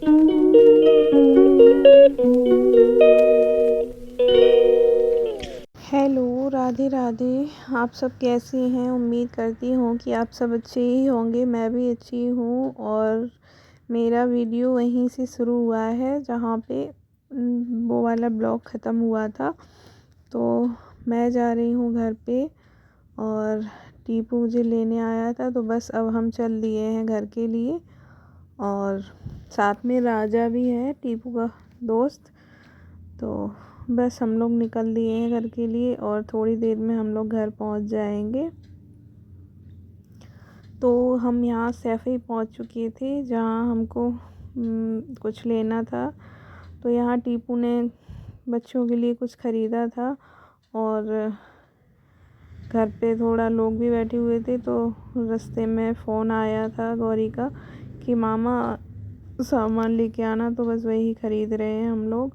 Hello, Radhe Radhe. आप सब कैसे हैं? उम्मीद करती हूँ कि आप सब अच्छे ही होंगे। मैं भी अच्छी हूँ और मेरा वीडियो वहीं से शुरू हुआ है जहाँ पे वो वाला ब्लॉग ख़त्म हुआ था। तो मैं जा रही हूँ घर पे और टीपू मुझे लेने आया था, तो बस अब हम चल दिए हैं घर के लिए। और साथ में राजा भी है, टीपू का दोस्त। तो बस हम लोग निकल दिए हैं घर के लिए और थोड़ी देर में हम लोग घर पहुंच जाएंगे। तो हम यहाँ सैफई पहुंच चुके थे जहाँ हमको कुछ लेना था। तो यहाँ टीपू ने बच्चों के लिए कुछ ख़रीदा था और घर पे थोड़ा लोग भी बैठे हुए थे। तो रास्ते में फ़ोन आया था गौरी का कि मामा सामान लेके आना। तो बस वही ख़रीद रहे हैं हम लोग।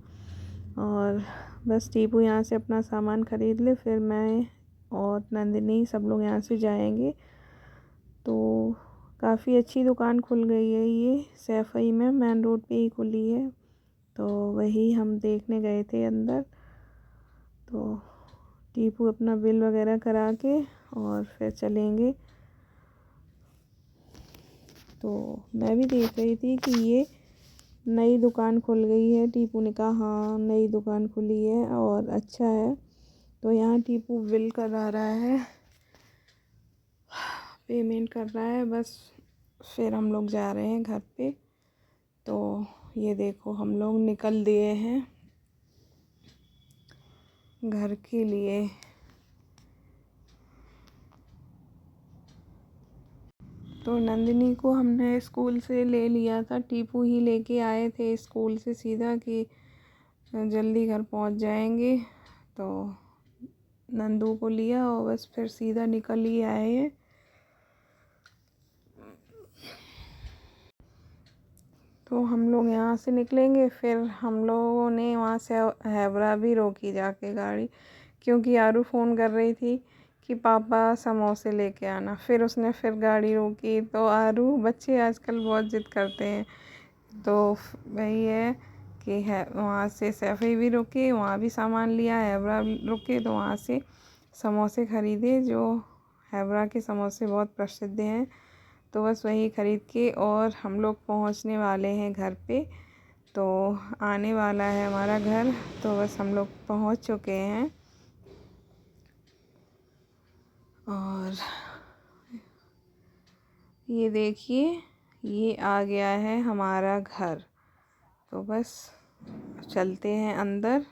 और बस टीपू यहाँ से अपना सामान ख़रीद ले, फिर मैं और नंदिनी सब लोग यहाँ से जाएंगे। तो काफ़ी अच्छी दुकान खुल गई है, ये सैफई में मेन रोड पे ही खुली है। तो वही हम देखने गए थे अंदर। तो टीपू अपना बिल वगैरह करा के और फिर चलेंगे। तो मैं भी देख रही थी कि ये नई दुकान खुल गई है। टीपू ने कहा हाँ नई दुकान खुली है और अच्छा है। तो यहाँ टीपू बिल करा रहा है, पेमेंट कर रहा है बस। फिर हम लोग जा रहे हैं घर पे। तो ये देखो हम लोग निकल दिए हैं घर के लिए। तो नंदिनी को हमने स्कूल से ले लिया था, टीपू ही लेके आए थे स्कूल से सीधा कि जल्दी घर पहुंच जाएंगे। तो नंदू को लिया और बस फिर सीधा निकल ही आए हैं। तो हम लोग यहाँ से निकलेंगे, फिर हम लोगों ने वहाँ से हैबरा भी रोकी जाके गाड़ी, क्योंकि आरू फ़ोन कर रही थी कि पापा समोसे लेके आना। फिर उसने फिर गाड़ी रोकी। तो आरू बच्चे आजकल बहुत ज़िद करते हैं। तो वही है कि है वहाँ से सैफई भी रुके, वहाँ भी सामान लिया, हैबरा रुके तो वहाँ से समोसे ख़रीदे। जो हैबरा के समोसे बहुत प्रसिद्ध हैं। तो बस वही ख़रीद के और हम लोग पहुँचने वाले हैं घर पे। तो आने वाला है हमारा घर। तो बस हम लोग पहुँच चुके हैं और ये देखिए ये आ गया है हमारा घर। तो बस चलते हैं अंदर।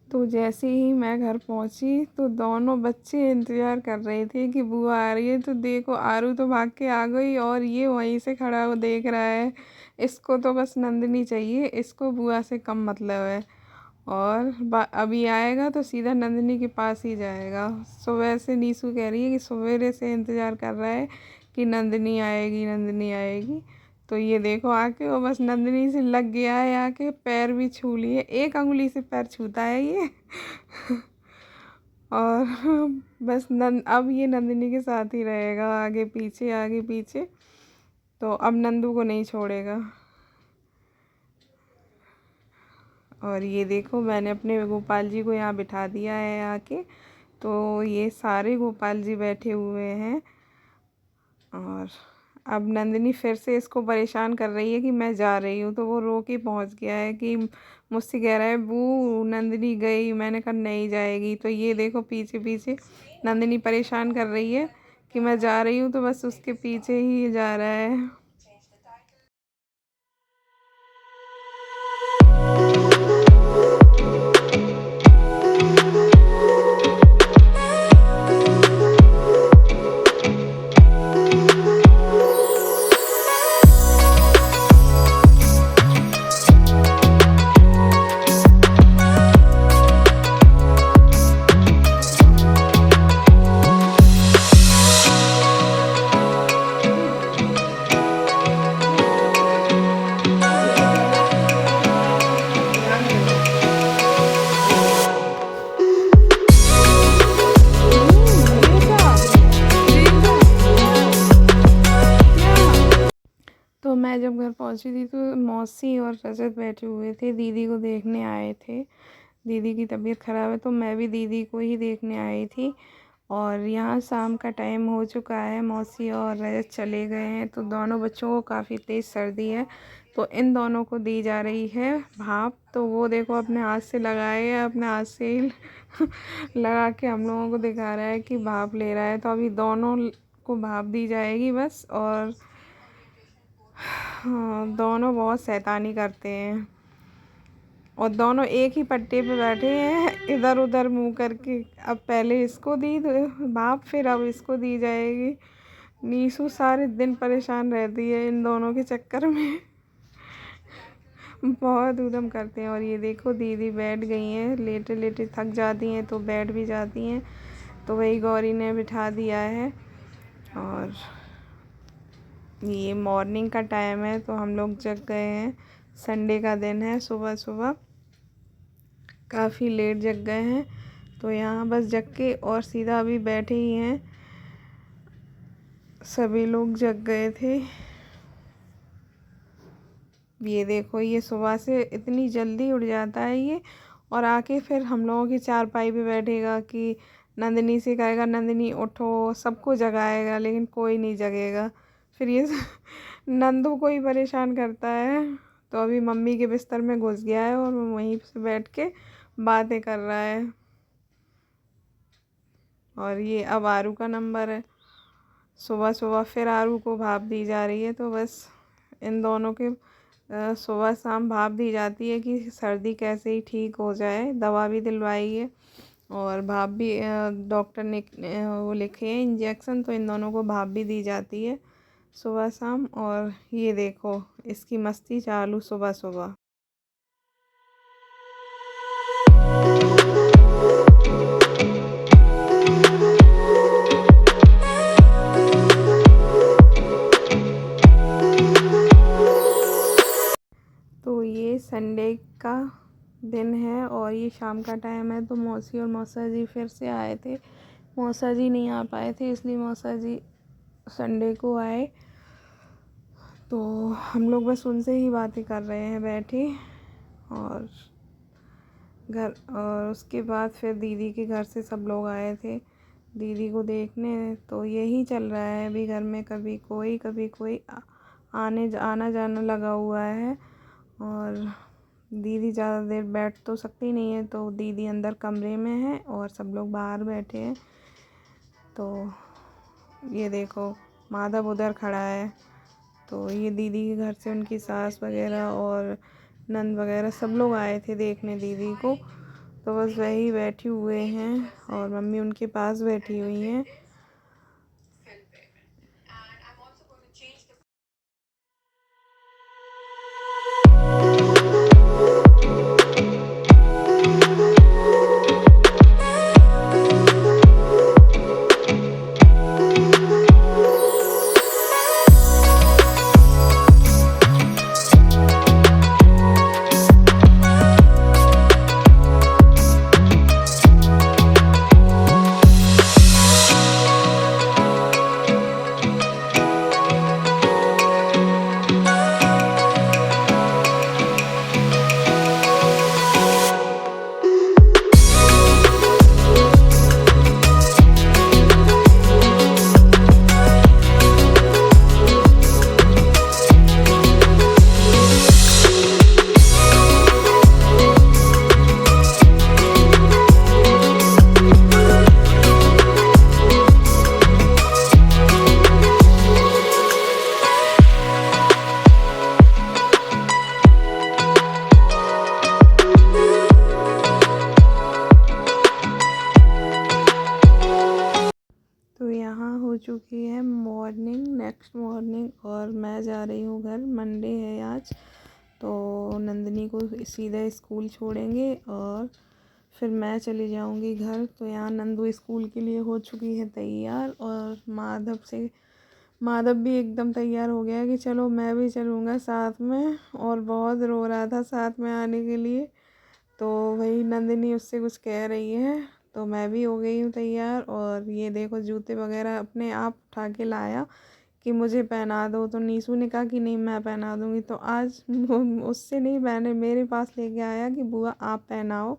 तो जैसे ही मैं घर पहुंची तो दोनों बच्चे इंतज़ार कर रहे थे कि बुआ आ रही है। तो देखो आरू तो भाग के आ गई और ये वहीं से खड़ा हो देख रहा है। इसको तो बस नंदिनी चाहिए, इसको बुआ से कम मतलब है। और अभी आएगा तो सीधा नंदिनी के पास ही जाएगा। सुबह से नीसू कह रही है कि सवेरे से इंतज़ार कर रहा है कि नंदिनी आएगी नंदिनी आएगी। तो ये देखो आके वो बस नंदिनी से लग गया है, आके पैर भी छू लिए, एक अंगुली से पैर छूता है ये। और बस अब ये नंदिनी के साथ ही रहेगा, आगे पीछे आगे पीछे। तो अब नंदू को नहीं छोड़ेगा। और ये देखो मैंने अपने गोपाल जी को यहाँ बिठा दिया है आके। तो ये सारे गोपाल जी बैठे हुए हैं। और अब नंदिनी फिर से इसको परेशान कर रही है कि मैं जा रही हूँ। तो वो रो के पहुँच गया है कि मुझसे कह रहा है बू नंदिनी गई। मैंने कहा नहीं जाएगी। तो ये देखो पीछे पीछे नंदिनी परेशान कर रही है कि मैं जा रही हूँ, तो बस उसके पीछे ही जा रहा है। तो मैं जब घर पहुंची थी तो मौसी और रजत बैठे हुए थे, दीदी को देखने आए थे। दीदी की तबीयत ख़राब है तो मैं भी दीदी को ही देखने आई थी। और यहाँ शाम का टाइम हो चुका है, मौसी और रजत चले गए हैं। तो दोनों बच्चों को काफ़ी तेज़ सर्दी है, तो इन दोनों को दी जा रही है भाप। तो वो देखो अपने हाथ से लगाए है, अपने हाथ से ही लगा के हम लोगों को दिखा रहा है कि भाप ले रहा है। तो अभी दोनों को भाप दी जाएगी बस। और हाँ, दोनों बहुत शैतानी करते हैं और दोनों एक ही पट्टे पे बैठे हैं, इधर उधर मुंह करके। अब पहले इसको दी भाप, फिर अब इसको दी जाएगी। नीशू सारे दिन परेशान रहती है इन दोनों के चक्कर में। बहुत उधम करते हैं। और ये देखो दीदी बैठ गई हैं, लेटे लेटे थक जाती हैं तो बैठ भी जाती हैं। तो वही गौरी ने बिठा दिया है। और ये मॉर्निंग का टाइम है तो हम लोग जग गए हैं। संडे का दिन है, सुबह सुबह काफ़ी लेट जग गए हैं। तो यहाँ बस जग के और सीधा अभी बैठे ही हैं, सभी लोग जग गए थे। ये देखो ये सुबह से इतनी जल्दी उठ जाता है ये, और आके फिर हम लोगों की चारपाई पे बैठेगा कि नंदिनी से कहेगा नंदिनी उठो, सबको जगाएगा लेकिन कोई नहीं जगेगा। फिर ये नंदू को ही परेशान करता है। तो अभी मम्मी के बिस्तर में घुस गया है और वो वहीं से बैठ के बातें कर रहा है। और ये अब आरू का नंबर है। सुबह सुबह फिर आरू को भाप दी जा रही है। तो बस इन दोनों के सुबह शाम भाप दी जाती है कि सर्दी कैसे ही ठीक हो जाए। दवा भी दिलवाई है और भाप भी डॉक्टर ने वो लिखे हैं इंजेक्शन, तो इन दोनों को भाप भी दी जाती है सुबह शाम। और ये देखो इसकी मस्ती चालू सुबह सुबह। तो ये संडे का दिन है और ये शाम का टाइम है। तो मौसी और मौसा जी फिर से आए थे। मौसा जी नहीं आ पाए थे इसलिए मौसा जी संडे को आए। तो हम लोग बस उनसे ही बातें कर रहे हैं बैठे। और उसके बाद फिर दीदी के घर से सब लोग आए थे दीदी को देखने। तो यही चल रहा है अभी घर में, कभी कोई आना जाना लगा हुआ है। और दीदी ज़्यादा देर बैठ तो सकती नहीं है, तो दीदी अंदर कमरे में है और सब लोग बाहर बैठे हैं। तो ये देखो माधव उधर खड़ा है। तो ये दीदी के घर से उनकी सास वगैरह और नंद वगैरह सब लोग आए थे देखने दीदी को। तो बस वही बैठे हुए हैं और मम्मी उनके पास बैठी हुई हैं। तो यहाँ हो चुकी है नेक्स्ट मॉर्निंग और मैं जा रही हूँ घर। मंडे है आज, तो नंदिनी को सीधा स्कूल छोड़ेंगे और फिर मैं चली जाऊँगी घर। तो यहाँ नंदू स्कूल के लिए हो चुकी है तैयार और माधव भी एकदम तैयार हो गया कि चलो मैं भी चलूँगा साथ में, और बहुत रो रहा था साथ में आने के लिए। तो वही नंदिनी उससे कुछ कह रही है। तो मैं भी हो गई हूँ तैयार। और ये देखो जूते वगैरह अपने आप उठा के लाया कि मुझे पहना दो, तो नीशू ने कहा कि नहीं मैं पहना दूँगी। तो आज वो उससे नहीं पहने, मेरे पास लेके आया कि बुआ आप पहनाओ।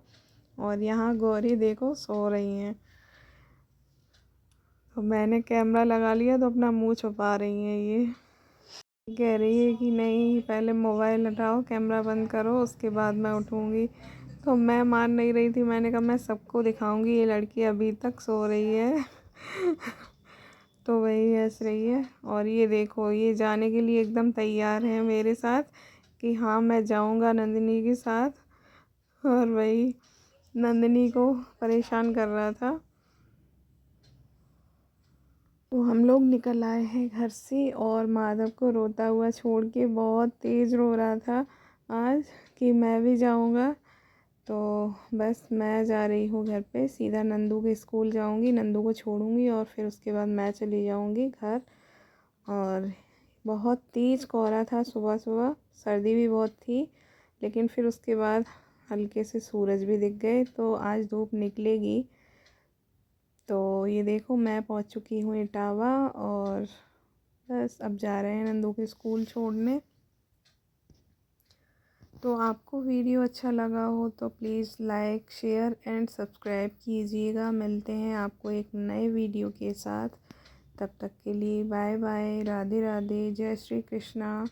और यहाँ गौरी देखो सो रही हैं, तो मैंने कैमरा लगा लिया तो अपना मुँह छुपा रही हैं ये। कह रही है कि नहीं पहले मोबाइल हटाओ, कैमरा बंद करो, उसके बाद मैं उठूँगी। तो मैं मान नहीं रही थी, मैंने कहा मैं सबको दिखाऊंगी ये लड़की अभी तक सो रही है। तो वही हंस रही है। और ये देखो ये जाने के लिए एकदम तैयार है मेरे साथ कि हाँ मैं जाऊंगा नंदिनी के साथ। और वही नंदिनी को परेशान कर रहा था। तो हम लोग निकल आए हैं घर से, और माधव को रोता हुआ छोड़ के, बहुत तेज़ रो रहा था आज कि मैं भी जाऊंगा। तो बस मैं जा रही हूँ घर पे, सीधा नंदू के स्कूल जाऊँगी, नंदू को छोड़ूंगी और फिर उसके बाद मैं चली जाऊँगी घर। और बहुत तेज़ कोहरा था सुबह सुबह, सर्दी भी बहुत थी, लेकिन फिर उसके बाद हल्के से सूरज भी दिख गए, तो आज धूप निकलेगी। तो ये देखो मैं पहुँच चुकी हूँ इटावा, और बस अब जा रहे हैं नंदू के स्कूल छोड़ने। तो आपको वीडियो अच्छा लगा हो तो please like share and subscribe कीजिएगा। मिलते हैं आपको एक नए वीडियो के साथ, तब तक के लिए बाय बाय, राधे राधे, जय श्री कृष्णा।